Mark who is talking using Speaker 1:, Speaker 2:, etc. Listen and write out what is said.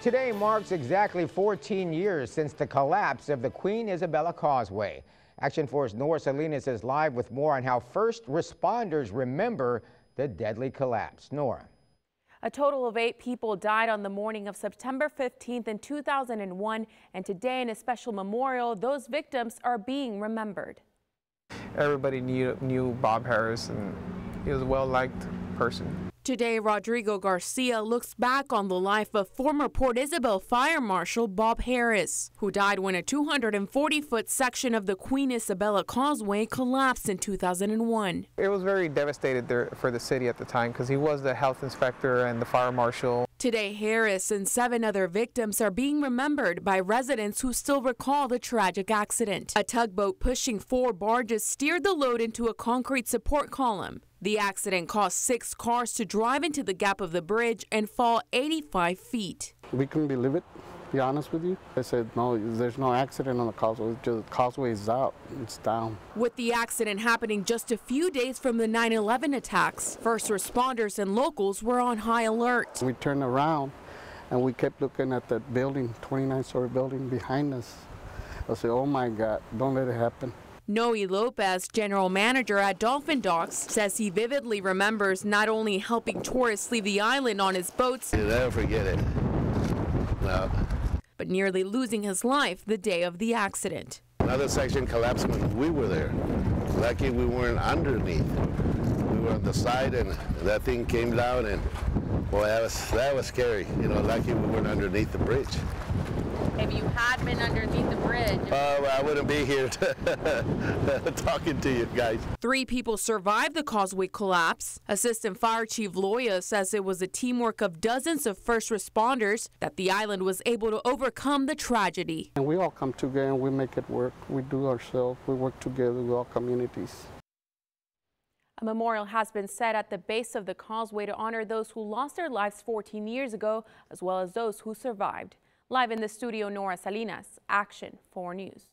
Speaker 1: Today marks exactly 14 years since the collapse of the Queen Isabella Causeway. Action Force Nora Salinas is live with more on how first responders remember the deadly collapse. Nora.
Speaker 2: A total of 8 people died on the morning of September 15th in 2001, and today in a special memorial, those victims are being remembered.
Speaker 3: Everybody knew Bob Harris, and he was a well-liked person.
Speaker 2: Today, Rodrigo Garcia looks back on the life of former Port Isabel Fire Marshal Bob Harris, who died when a 240-foot section of the Queen Isabella Causeway collapsed in 2001.
Speaker 3: It was very devastated there for the city at the time because he was the health inspector and the fire marshal.
Speaker 2: Today, Harris and 7 other victims are being remembered by residents who still recall the tragic accident. A tugboat pushing 4 barges steered the load into a concrete support column. The accident caused 6 cars to drive into the gap of the bridge and fall 85 feet.
Speaker 4: We couldn't believe it, to be honest with you. I said, no, there's no accident on the causeway, just the causeway is out, it's down.
Speaker 2: With the accident happening just a few days from the 9/11 attacks, first responders and locals were on high alert.
Speaker 4: We turned around and we kept looking at that building, 29-story building behind us. I said, oh my God, don't let it happen.
Speaker 2: Noe Lopez, general manager at Dolphin Docks, says he vividly remembers not only helping tourists leave the island on his boats,
Speaker 5: you'll never forget it. No.
Speaker 2: But nearly losing his life the day of the accident.
Speaker 5: Another section collapsed when we were there. Lucky we weren't underneath. We were on the side, and that thing came down, and boy, that was scary. You know, lucky we weren't underneath the bridge.
Speaker 2: If you had been underneath the bridge,
Speaker 5: I wouldn't be here talking to you guys.
Speaker 2: 3 people survived the causeway collapse. Assistant Fire Chief Loya says it was a teamwork of dozens of first responders that the island was able to overcome the tragedy.
Speaker 4: And we all come together and we make it work. We do ourselves. We work together with all communities.
Speaker 2: A memorial has been set at the base of the causeway to honor those who lost their lives 14 years ago, as well as those who survived. Live in the studio, Nora Salinas, Action 4 News.